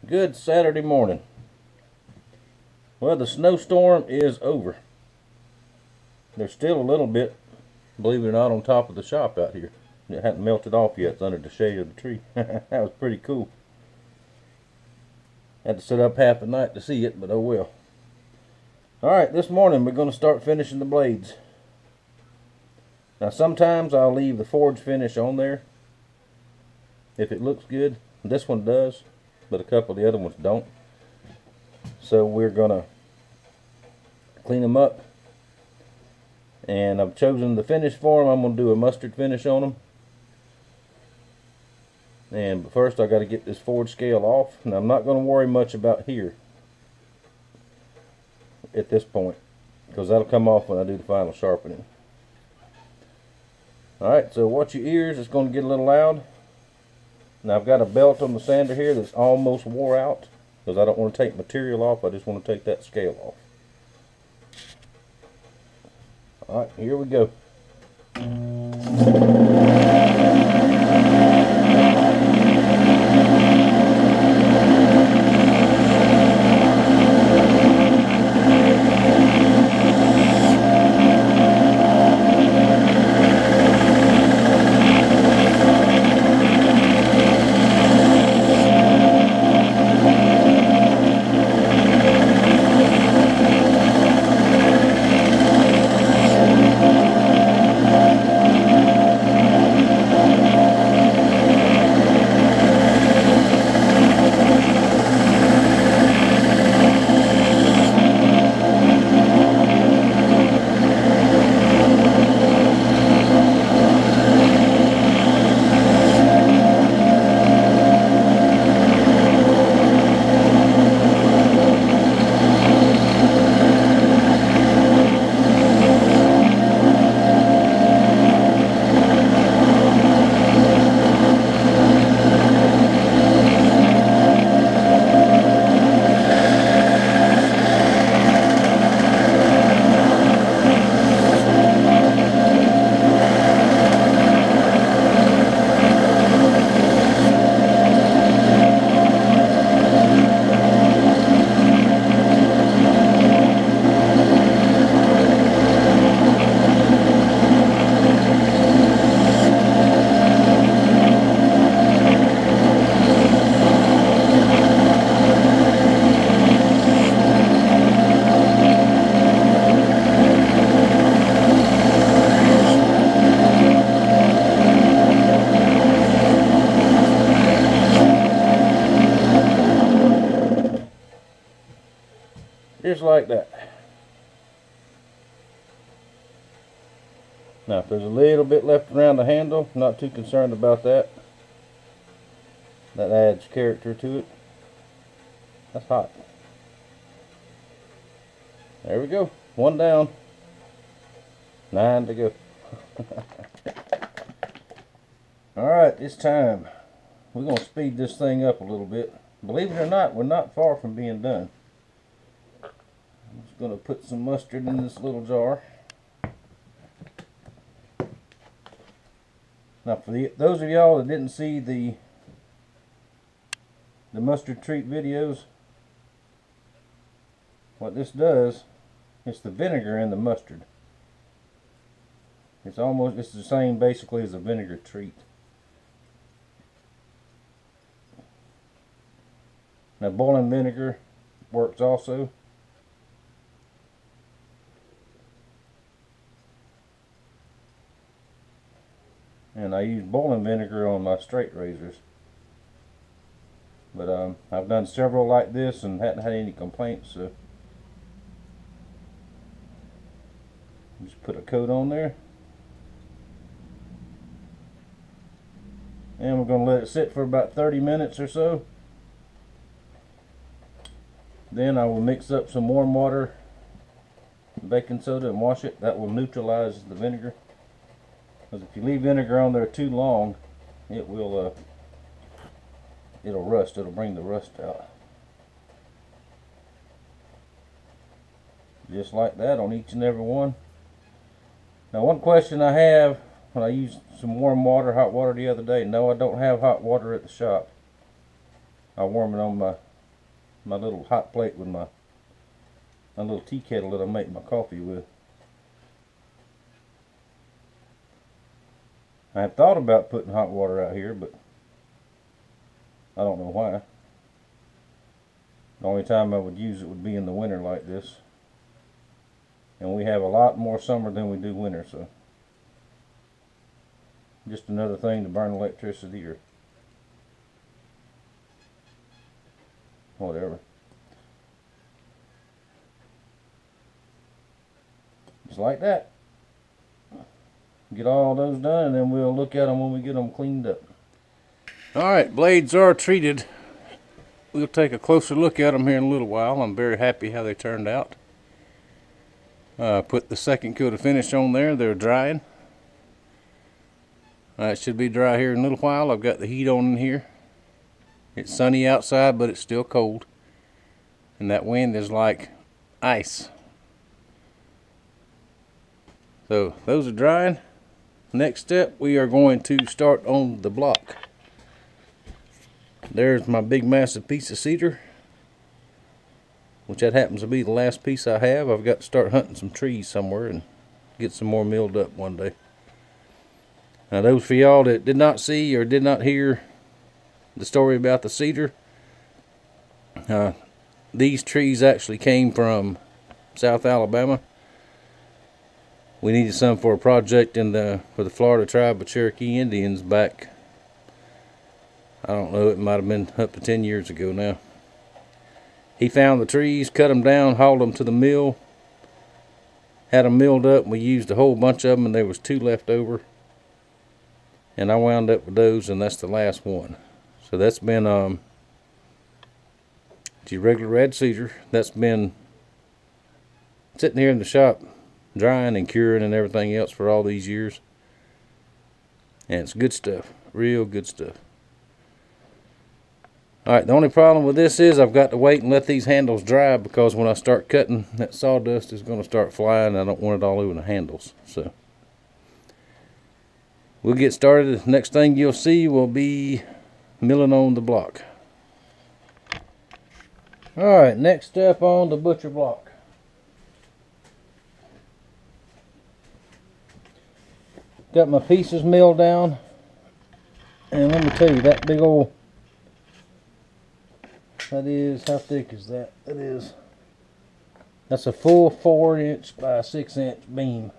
Good Saturday morning. Well, the snowstorm is over. There's still a little bit, believe it or not, on top of the shop out here. It hadn't melted off yet. It's under the shade of the tree. That was pretty cool. Had to sit up half the night to see it, but oh well. Alright, this morning we're going to start finishing the blades. Now sometimes I'll leave the forge finish on there if it looks good. This one does, but a couple of the other ones don't. So we're going to clean them up. And I've chosen the finish for them. I'm going to do a mustard finish on them. And first I got to get this forge scale off. Now I'm not going to worry much about here at this point, because that'll come off when I do the final sharpening. Alright, so watch your ears. It's going to get a little loud. Now I've got a belt on the sander here that's almost wore out, because I don't want to take material off. I just want to take that scale off. Alright, here we go. Just like that. Now if there's a little bit left around the handle, not too concerned about that. That adds character to it. That's hot. There we go. One down. 9 to go. Alright, it's time. We're going to speed this thing up a little bit. Believe it or not, we're not far from being done. I'm just going to put some mustard in this little jar. Now for those of y'all that didn't see the mustard treat videos, what this does, it's the vinegar in the mustard. It's the same basically as a vinegar treat. Now boiling vinegar works also. And I use boiling vinegar on my straight razors. But I've done several like this and hadn't had any complaints, so just put a coat on there. And we're going to let it sit for about 30 minutes or so. Then I will mix up some warm water, baking soda, and wash it. That will neutralize the vinegar. Because if you leave vinegar on there too long, it will it'll rust. It'll bring the rust out. Just like that on each and every one. Now one question I have, when I used some warm water, hot water the other day, no, I don't have hot water at the shop. I warm it on my little hot plate with my little tea kettle that I make my coffee with. I have thought about putting hot water out here, but I don't know why. The only time I would use it would be in the winter like this. And we have a lot more summer than we do winter, so just another thing to burn electricity or whatever. Just like that. Get all those done, and then we'll look at them when we get them cleaned up. Alright, blades are treated. We'll take a closer look at them here in a little while. I'm very happy how they turned out. Put the second coat of finish on there. They're drying. It should be dry here in a little while. I've got the heat on in here. It's sunny outside, but it's still cold. And that wind is like ice. So those are drying. Next step, we are going to start on the block. There's my big massive piece of cedar, which that happens to be the last piece I have. I've got to start hunting some trees somewhere and get some more milled up one day. Now those for y'all that did not see or did not hear the story about the cedar, these trees actually came from South Alabama. We needed some for a project for the Florida tribe of Cherokee Indians back, I don't know, it might have been up to 10 years ago now. He found the trees, cut them down, hauled them to the mill, had them milled up, and we used a whole bunch of them, and there was 2 left over. And I wound up with those, and that's the last one. So that's been your regular red cedar. That's been sitting here in the shop, drying and curing and everything else for all these years. And it's good stuff, real good stuff. Alright, the only problem with this is I've got to wait and let these handles dry, because when I start cutting, that sawdust is going to start flying. I don't want it all over the handles. So we'll get started. The next thing you'll see will be milling on the block. Alright, next step on the butcher block. Got my pieces milled down. And let me tell you, that big old, that is, how thick is that? That's a full 4" by 6" beam.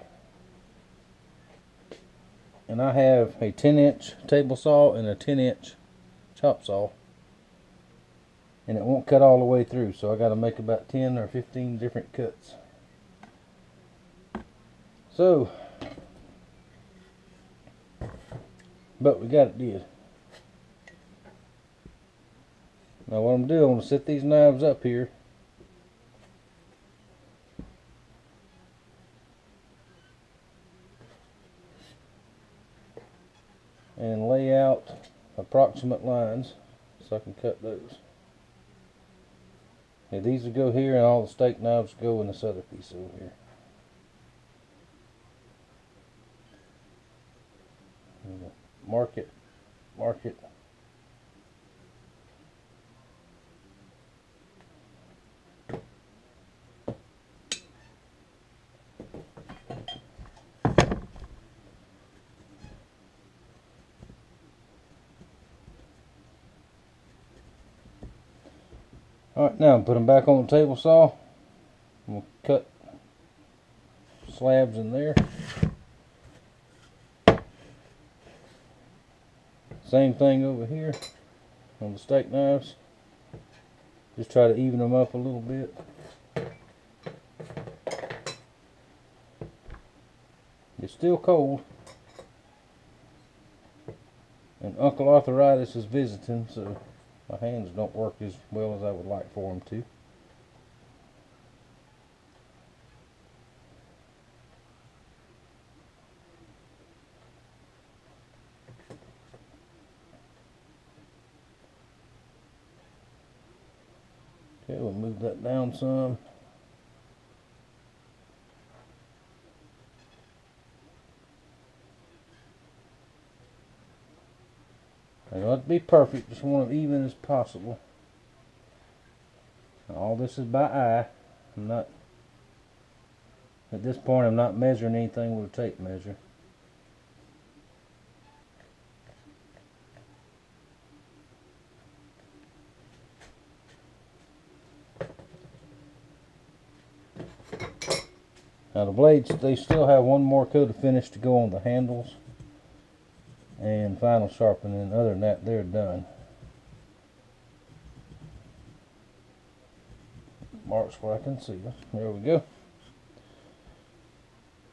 And I have a 10" table saw and a 10" chop saw. And it won't cut all the way through, so I got to make about 10 or 15 different cuts. So, but we got it did. Now what I'm doing, I'm going to set these knives up here. And lay out approximate lines so I can cut those. Now these will go here, and all the steak knives go in this other piece over here. Mark it, mark it. Alright, now put them back on the table saw. We'll cut slabs in there. Same thing over here on the steak knives. Just try to even them up a little bit. It's still cold. And Uncle Arthritis is visiting, so my hands don't work as well as I would like for them to. Okay, we'll move that down some. I don't have to be perfect, just want them even as possible. All this is by eye. I'm not, at this point, I'm not measuring anything with a tape measure. Now the blades, they still have one more coat of finish to go on the handles and final sharpening. Other than that, they're done. Marks where I can see them. There we go.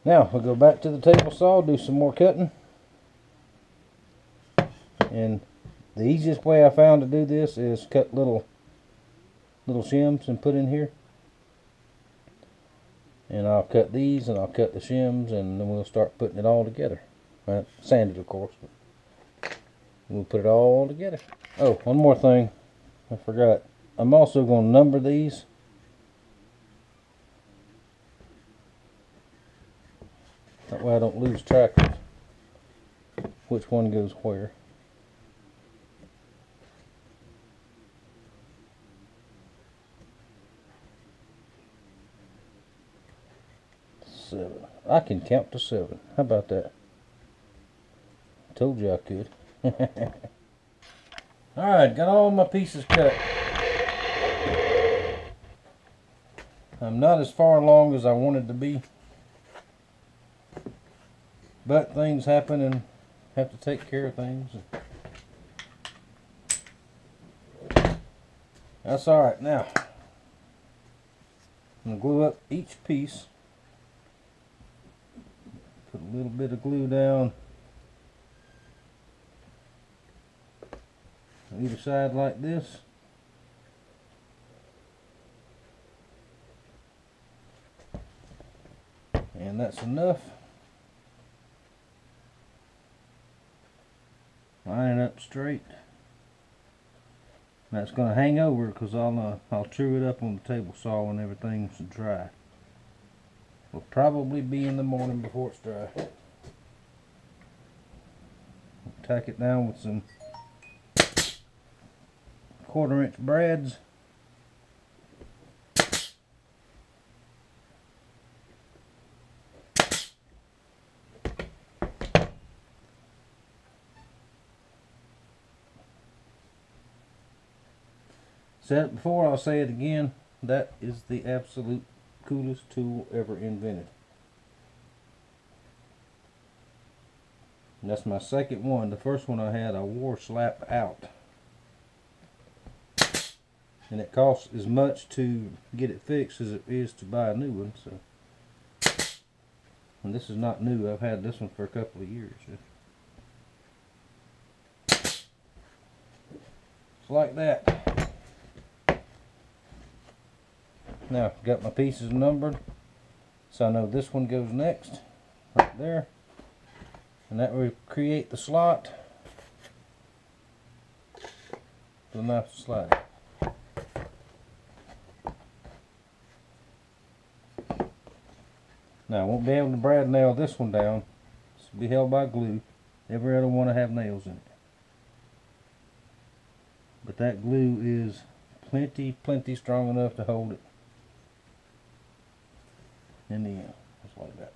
Now we'll go back to the table saw, do some more cutting. And the easiest way I found to do this is cut little shims and put in here. And I'll cut these and I'll cut the shims, and then we'll start putting it all together. Right? Sanded, of course, but we'll put it all together. Oh, one more thing I forgot. I'm also going to number these. That way I don't lose track of which one goes where. Seven. I can count to 7. How about that? Told you I could. Alright, got all my pieces cut. I'm not as far along as I wanted to be, but things happen and have to take care of things. That's alright. Now I'm going to glue up each piece. Put a little bit of glue down on either side like this. And that's enough. Line it up straight. That's going to hang over because I'll true it up on the table saw when everything's dry. Will probably be in the morning before it's dry. Tack it down with some 1/4-inch brads. Said it before, I'll say it again. That is the absolute coolest tool ever invented. And that's my second one. The first one I had, I wore slap out. And it costs as much to get it fixed as it is to buy a new one. So, and this is not new. I've had this one for a couple of years. It's like that. Now, got my pieces numbered, so I know this one goes next, right there, and that will create the slot for the knife to slide. Now, I won't be able to brad nail this one down. This will be held by glue. Every other one I have nails in it. But that glue is plenty strong enough to hold it in the end, just like that.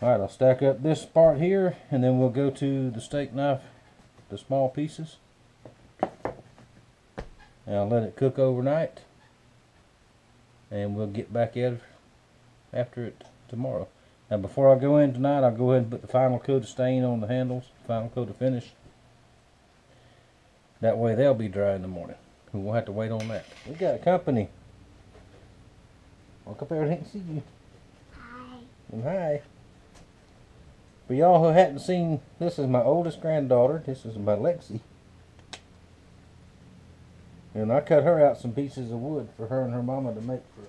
Alright, I'll stack up this part here, and then we'll go to the steak knife, the small pieces. And I'll let it cook overnight, and we'll get back at it after it tomorrow. Now before I go in tonight, I'll go ahead and put the final coat of stain on the handles, final coat of finish. That way they'll be dry in the morning. We won't have to wait on that. We got company. Walk up there and see you. Hi. And hi. For y'all who hadn't seen, this is my oldest granddaughter. This is my Lexi. And I cut her out some pieces of wood for her and her mama to make for.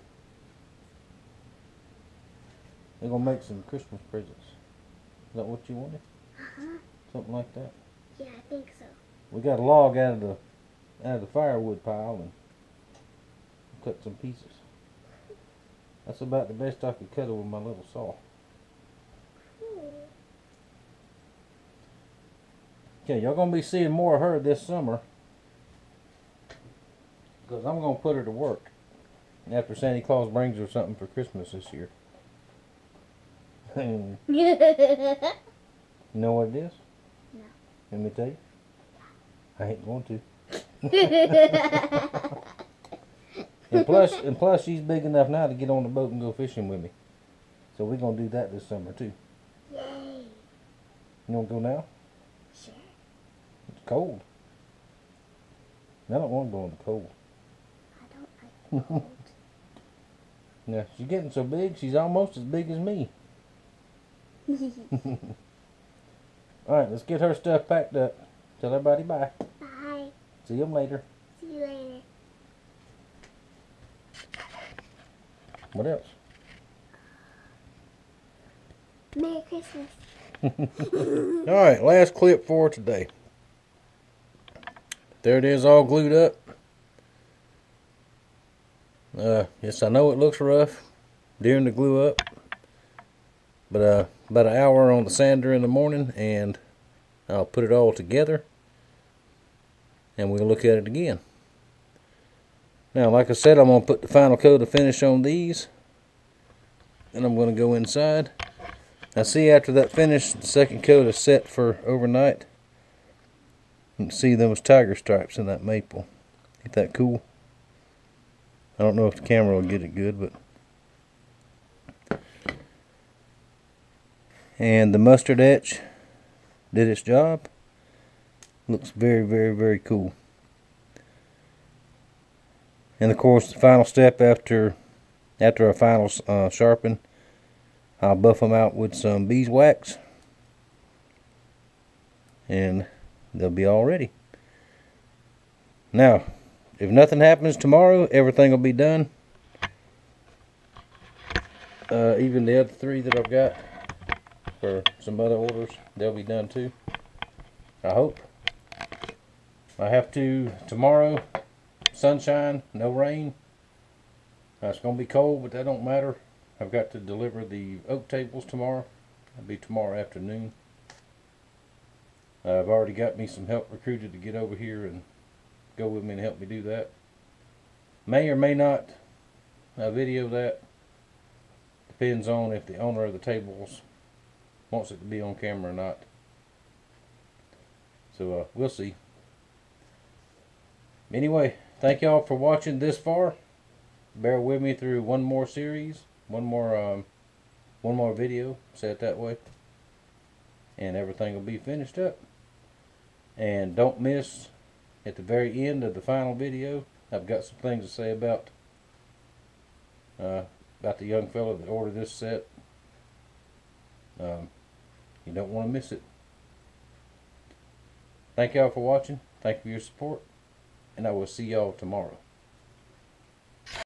They're gonna make some Christmas presents. Is that what you wanted? Something like that. Yeah, I think so. We got a log out of the firewood pile and cut some pieces. That's about the best I could cut it with my little saw. Okay, y'all gonna be seeing more of her this summer. Because I'm going to put her to work after Santa Claus brings her something for Christmas this year. You know what it is? No. Let me tell you. I ain't going to. And plus, she's big enough now to get on the boat and go fishing with me. So we're gonna do that this summer too. Yay. You wanna go now? Sure. It's cold. I don't want to go in the cold. I don't like cold. Yeah, she's getting so big. She's almost as big as me. All right, let's get her stuff packed up. Tell everybody bye. Bye. See them later. See you later. What else? Merry Christmas. All right, last clip for today. There it is, all glued up. Yes, I know it looks rough during the glue up, but about an hour on the sander in the morning, and I'll put it all together, and we'll look at it again. Now, like I said, I'm going to put the final coat of finish on these, and I'm going to go inside. Now, see, after that finish, the second coat is set for overnight. You can see those tiger stripes in that maple. Ain't that cool? I don't know if the camera will get it good, but... And the mustard etch did its job. Looks very, very, very cool. And of course, the final step after a final sharpen, I'll buff them out with some beeswax, and they'll be all ready. Now, if nothing happens tomorrow, everything will be done. Even the other three that I've got for some other orders, they'll be done too. I hope. I have to tomorrow. Sunshine, no rain. It's going to be cold, but that don't matter. I've got to deliver the oak tables tomorrow. That'll be tomorrow afternoon. I've already got me some help recruited to get over here and go with me and help me do that. May or may not video that. Depends on if the owner of the tables wants it to be on camera or not. So we'll see. Anyway, thank y'all for watching this far. Bear with me through one more series, one more video, say it that way, and everything will be finished up. And don't miss, at the very end of the final video, I've got some things to say about the young fella that ordered this set. You don't want to miss it. Thank y'all for watching. Thank you for your support. And I will see y'all tomorrow.